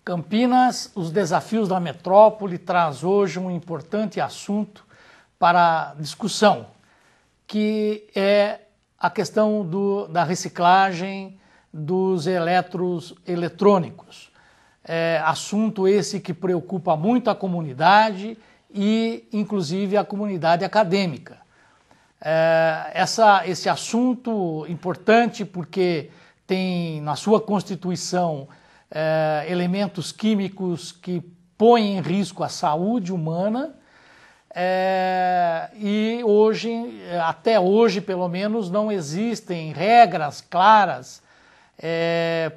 Campinas, os desafios da metrópole traz hoje um importante assunto para discussão, que é a questão da reciclagem dos eletrônicos. Assunto esse que preocupa muito a comunidade e, inclusive, a comunidade acadêmica. Esse assunto importante porque tem na sua constituição elementos químicos que põem em risco a saúde humana e hoje, até hoje pelo menos, não existem regras claras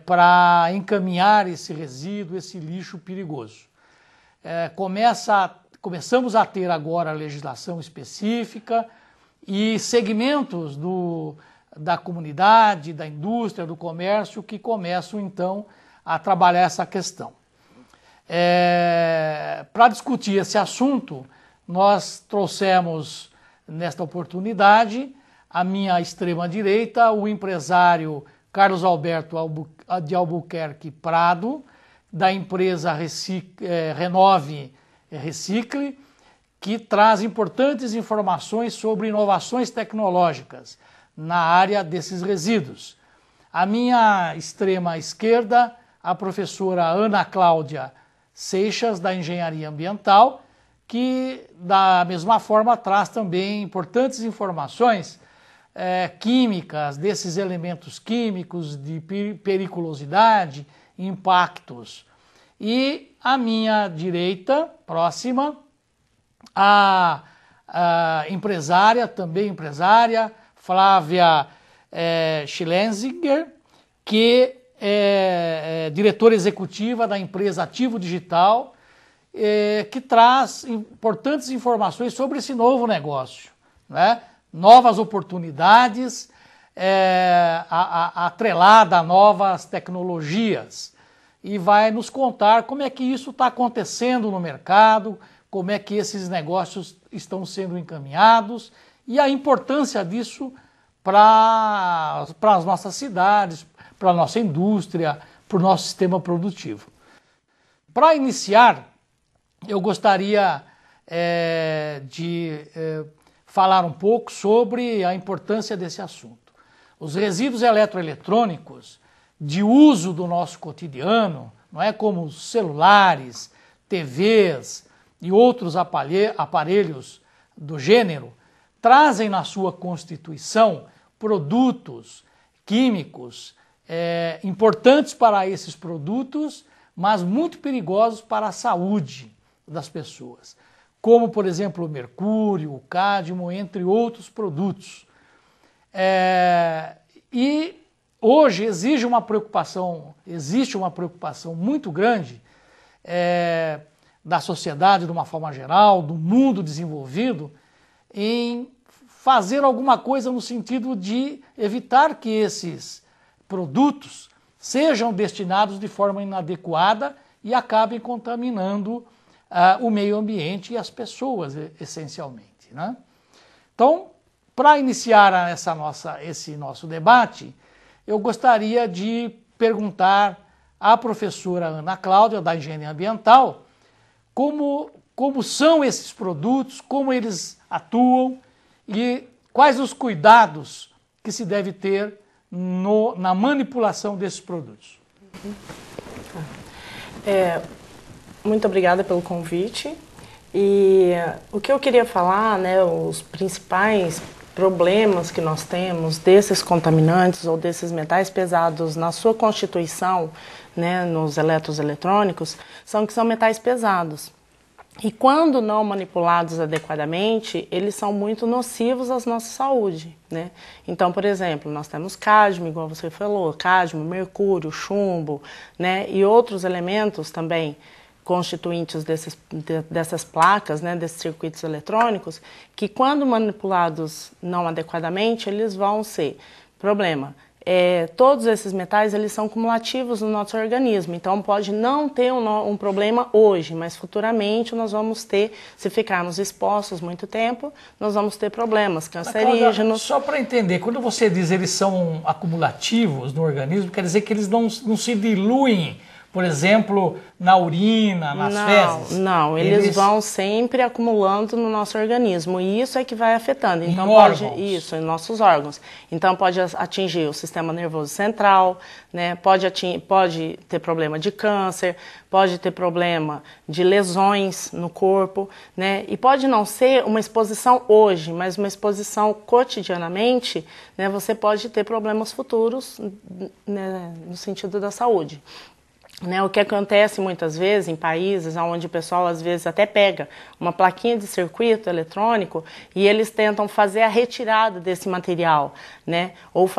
para encaminhar esse resíduo, esse lixo perigoso. Começamos a ter agora a legislação específica e segmentos da comunidade, da indústria, do comércio que começam então a trabalhar essa questão. Para discutir esse assunto, nós trouxemos nesta oportunidade a minha extrema-direita, o empresário Carlos Alberto de Albuquerque Prado, da empresa Renove Recicle, que traz importantes informações sobre inovações tecnológicas na área desses resíduos. A minha extrema esquerda, a professora Ana Cláudia Seixas, da Engenharia Ambiental, que da mesma forma traz também importantes informações químicas, desses elementos químicos, de periculosidade, impactos. E a minha direita, próxima, a empresária, Flávia Schlenzinger, que é diretora executiva da empresa Ativo Digital, que traz importantes informações sobre esse novo negócio, né? Novas oportunidades atrelada a novas tecnologias, e vai nos contar como é que isso está acontecendo no mercado, como é que esses negócios estão sendo encaminhados e a importância disso para as nossas cidades, para a nossa indústria, para o nosso sistema produtivo. Para iniciar, eu gostaria de falar um pouco sobre a importância desse assunto. Os resíduos eletroeletrônicos de uso do nosso cotidiano, não é, como os celulares, TVs e outros aparelhos do gênero, trazem na sua constituição produtos químicos importantes para esses produtos, mas muito perigosos para a saúde das pessoas, como, por exemplo, o mercúrio, o cádmio, entre outros produtos. E hoje existe uma preocupação muito grande da sociedade, de uma forma geral, do mundo desenvolvido, em fazer alguma coisa no sentido de evitar que esses produtos sejam destinados de forma inadequada e acabem contaminando o meio ambiente e as pessoas, essencialmente, né? Então, para iniciar esse nosso debate, eu gostaria de perguntar à professora Ana Cláudia, da Engenharia Ambiental, como são esses produtos, como eles atuam e quais os cuidados que se deve ter na manipulação desses produtos. Muito obrigada pelo convite. E o que eu queria falar, né, os principais problemas que nós temos desses contaminantes ou desses metais pesados na sua constituição, né, nos eletrônicos, são metais pesados. E quando não manipulados adequadamente, eles são muito nocivos à nossa saúde, né? Então, por exemplo, nós temos cádmio, igual você falou, cádmio, mercúrio, chumbo, né, e outros elementos também constituintes dessas placas, né, desses circuitos eletrônicos, que quando manipulados não adequadamente, eles vão ser problema. Todos esses metais, eles são cumulativos no nosso organismo, então pode não ter um problema hoje, mas futuramente nós vamos ter, se ficarmos expostos muito tempo, nós vamos ter problemas cancerígenos. Só para entender, quando você diz eles são acumulativos no organismo, quer dizer que eles não se diluem por exemplo, na urina, nas fezes? Não, eles vão sempre acumulando no nosso organismo e isso é que vai afetando. Então isso, em nossos órgãos. Então pode atingir o sistema nervoso central, né? Pode ter problema de câncer, pode ter problema de lesões no corpo, né? E pode não ser uma exposição hoje, mas uma exposição cotidianamente, né? Você pode ter problemas futuros, né, no sentido da saúde. Né, o que acontece muitas vezes em países onde o pessoal às vezes até pega uma plaquinha de circuito eletrônico e eles tentam fazer a retirada desse material, né, ou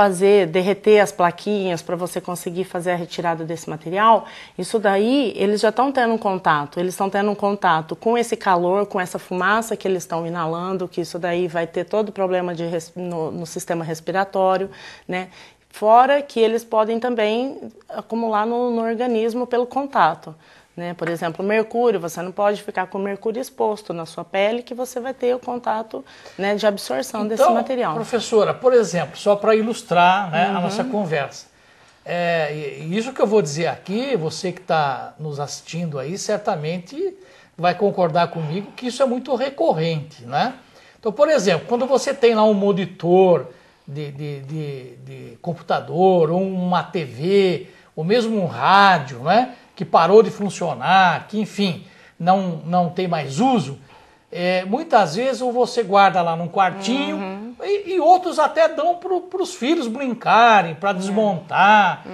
derreter as plaquinhas para você conseguir fazer a retirada desse material. Isso daí eles já estão tendo um contato, eles estão tendo um contato com esse calor, com essa fumaça que eles estão inalando, que isso daí vai ter todo o problema no sistema respiratório, né. Fora que eles podem também acumular no organismo pelo contato, né? Por exemplo, mercúrio, você não pode ficar com mercúrio exposto na sua pele que você vai ter o contato, né, de absorção desse material. Professora, por exemplo, só para ilustrar, né, a nossa conversa, isso que eu vou dizer aqui, você que está nos assistindo aí, certamente vai concordar comigo que isso é muito recorrente, né? Então, por exemplo, quando você tem lá um monitor de computador, ou uma TV, ou mesmo um rádio, né, que parou de funcionar, que enfim, não tem mais uso, muitas vezes ou você guarda lá num quartinho, e outros até dão para os filhos brincarem, para desmontar,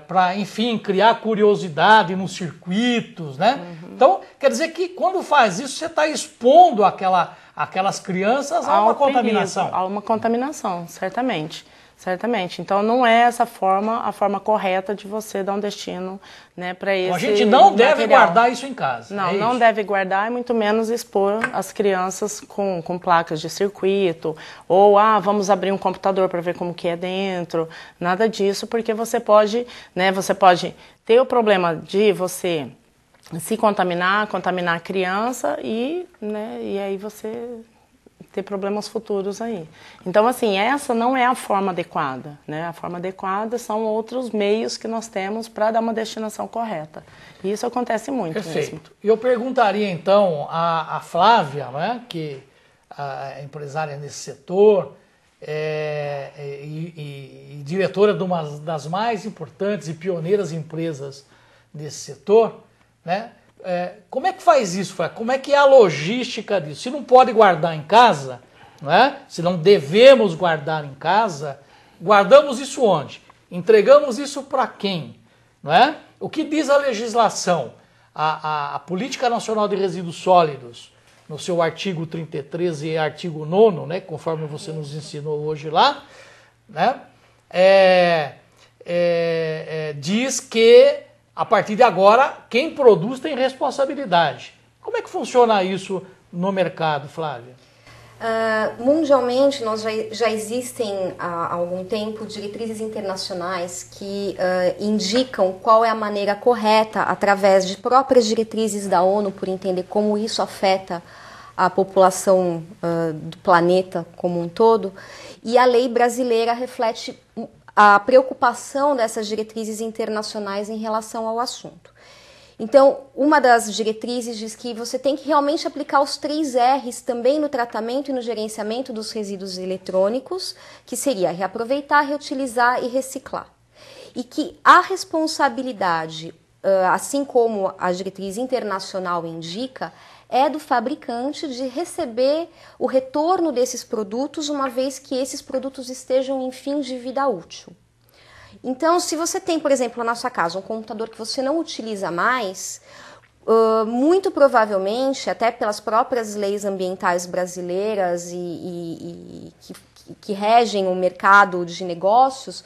para, enfim, criar curiosidade nos circuitos, né? Então, quer dizer que quando faz isso, você está expondo aquelas crianças a uma contaminação. A uma contaminação, certamente. Certamente. Então, não é essa a forma correta de você dar um destino, né, para esse material. A gente não deve material. Guardar isso em casa. Não deve guardar e muito menos expor as crianças com placas de circuito ou, vamos abrir um computador para ver como que é dentro. Nada disso, porque você pode ter o problema de você se contaminar a criança e aí você ter problemas futuros aí. Então, assim, essa não é a forma adequada, né? A forma adequada são outros meios que nós temos para dar uma destinação correta. E isso acontece muito. Perfeito. Mesmo. E eu perguntaria, então, a Flávia, né, que é empresária nesse setor e diretora de uma das mais importantes e pioneiras empresas desse setor, né? Como é que faz isso, Flávia? Como é que é a logística disso? Se não pode guardar em casa, né? Se não devemos guardar em casa, guardamos isso onde? Entregamos isso para quem? Não é? O que diz a legislação? A Política Nacional de Resíduos Sólidos, no seu artigo 33 e artigo 9º, né, conforme você nos ensinou hoje lá, né, diz que a partir de agora, quem produz tem responsabilidade. Como é que funciona isso no mercado, Flávia? Mundialmente, já existem há algum tempo diretrizes internacionais que indicam qual é a maneira correta, através de próprias diretrizes da ONU, por entender como isso afeta a população do planeta como um todo, e a lei brasileira reflete a preocupação dessas diretrizes internacionais em relação ao assunto. Então, uma das diretrizes diz que você tem que realmente aplicar os 3 R's também no tratamento e no gerenciamento dos resíduos eletrônicos, que seria reaproveitar, reutilizar e reciclar. E que a responsabilidade, assim como a diretriz internacional indica, é do fabricante de receber o retorno desses produtos, uma vez que esses produtos estejam em fim de vida útil. Então, se você tem, por exemplo, na sua casa um computador que você não utiliza mais, muito provavelmente, até pelas próprias leis ambientais brasileiras que regem o mercado de negócios,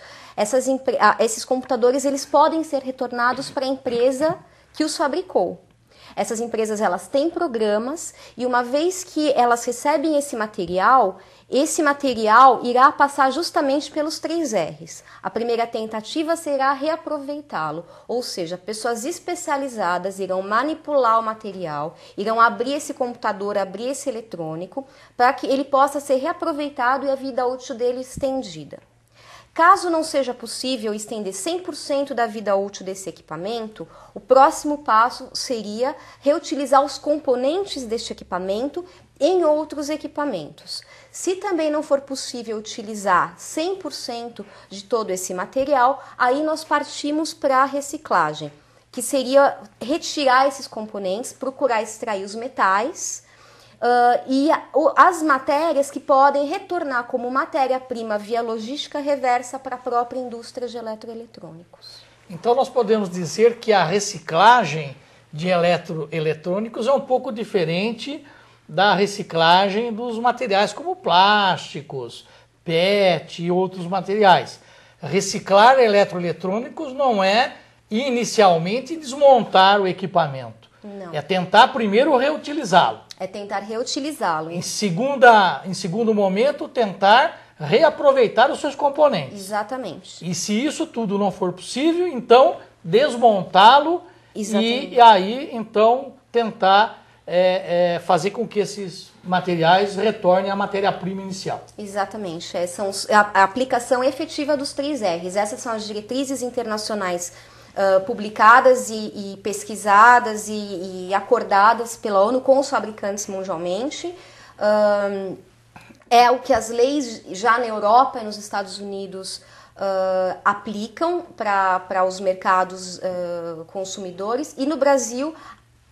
esses computadores eles podem ser retornados para a empresa que os fabricou. Essas empresas elas têm programas e uma vez que elas recebem esse material irá passar justamente pelos 3 R's. A primeira tentativa será reaproveitá-lo, ou seja, pessoas especializadas irão manipular o material, irão abrir esse computador, abrir esse eletrônico, para que ele possa ser reaproveitado e a vida útil dele estendida. Caso não seja possível estender 100% da vida útil desse equipamento, o próximo passo seria reutilizar os componentes deste equipamento em outros equipamentos. Se também não for possível utilizar 100% de todo esse material, aí nós partimos para a reciclagem, que seria retirar esses componentes, procurar extrair os metais e as matérias que podem retornar como matéria-prima via logística reversa para a própria indústria de eletroeletrônicos. Então nós podemos dizer que a reciclagem de eletroeletrônicos é um pouco diferente da reciclagem dos materiais como plásticos, PET e outros materiais. Reciclar eletroeletrônicos não é inicialmente desmontar o equipamento. Não. É tentar primeiro reutilizá-lo. É tentar reutilizá-lo. Em segundo momento, tentar reaproveitar os seus componentes. Exatamente. E se isso tudo não for possível, então desmontá-lo e aí então tentar fazer com que esses materiais retornem à matéria-prima inicial. Exatamente. São a aplicação efetiva dos 3 R's. Essas são as diretrizes internacionais publicadas e pesquisadas e acordadas pela ONU com os fabricantes mundialmente. É o que as leis já na Europa e nos Estados Unidos aplicam para os mercados consumidores, e no Brasil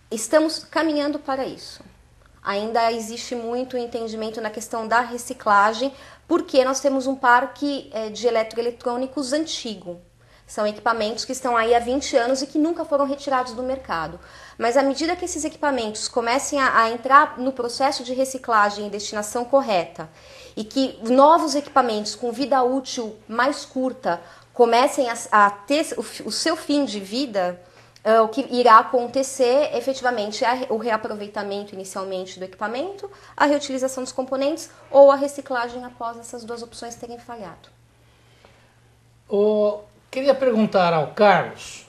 estamos caminhando para isso. Ainda existe muito entendimento na questão da reciclagem, porque nós temos um parque de eletroeletrônicos antigo. São equipamentos que estão aí há 20 anos e que nunca foram retirados do mercado. Mas à medida que esses equipamentos comecem a entrar no processo de reciclagem e destinação correta, e que novos equipamentos com vida útil mais curta comecem a ter o seu fim de vida, o que irá acontecer efetivamente é o reaproveitamento inicialmente do equipamento, a reutilização dos componentes ou a reciclagem após essas 2 opções terem falhado. Queria perguntar ao Carlos,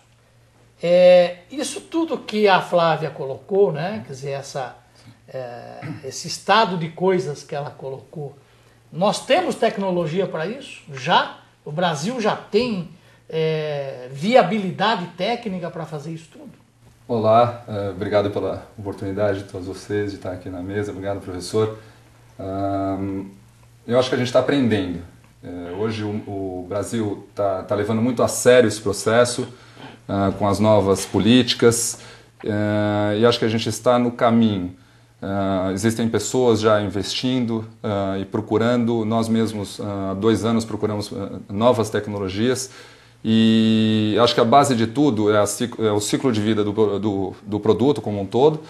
isso tudo que a Flávia colocou, né? Quer dizer, esse estado de coisas que ela colocou, nós temos tecnologia para isso? Já? O Brasil já tem viabilidade técnica para fazer isso tudo? Olá, obrigado pela oportunidade de todos vocês de estar aqui na mesa, obrigado, professor. Eu acho que a gente está aprendendo. Hoje o Brasil está levando muito a sério esse processo com as novas políticas e acho que a gente está no caminho. Existem pessoas já investindo e procurando, nós mesmos há 2 anos procuramos novas tecnologias e acho que a base de tudo é o ciclo de vida do produto como um todo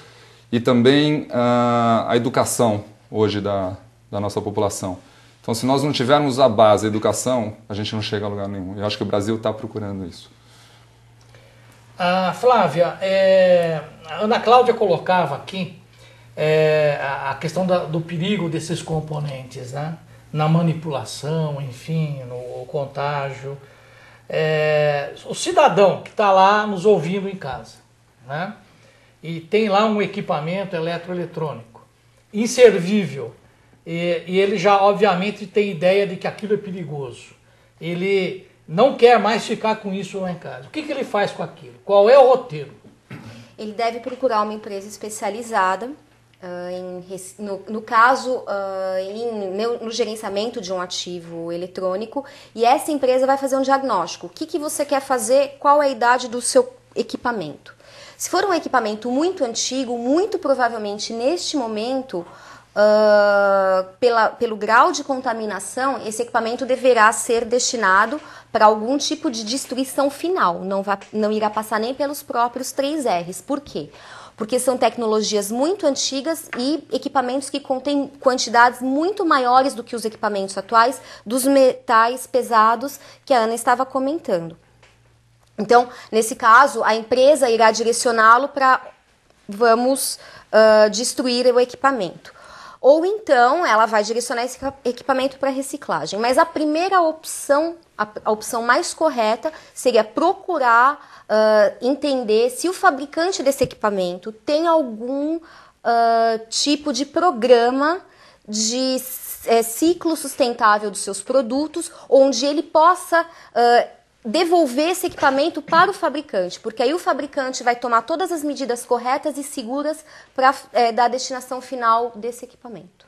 e também a educação hoje da nossa população. Então, se nós não tivermos a base, a educação, a gente não chega a lugar nenhum. Eu acho que o Brasil está procurando isso. Flávia, a Ana Cláudia colocava aqui a questão do perigo desses componentes, né? Na manipulação, enfim, no contágio. O cidadão que está lá nos ouvindo em casa, né? E tem lá um equipamento eletroeletrônico inservível, e ele já obviamente tem ideia de que aquilo é perigoso. Ele não quer mais ficar com isso lá em casa. O que ele faz com aquilo? Qual é o roteiro? Ele deve procurar uma empresa especializada, no caso, no gerenciamento de um ativo eletrônico, e essa empresa vai fazer um diagnóstico. O que você quer fazer? Qual é a idade do seu equipamento? Se for um equipamento muito antigo, muito provavelmente neste momento, pelo grau de contaminação, esse equipamento deverá ser destinado para algum tipo de destruição final, não irá passar nem pelos próprios 3 R's. Por quê? Porque são tecnologias muito antigas e equipamentos que contêm quantidades muito maiores do que os equipamentos atuais dos metais pesados que a Ana estava comentando. Então, nesse caso, a empresa irá direcioná-lo para destruir o equipamento. Ou então ela vai direcionar esse equipamento para reciclagem. Mas a primeira opção, a opção mais correta, seria procurar entender se o fabricante desse equipamento tem algum tipo de programa de ciclo sustentável dos seus produtos, onde ele possa devolver esse equipamento para o fabricante, porque aí o fabricante vai tomar todas as medidas corretas e seguras para dar a destinação final desse equipamento.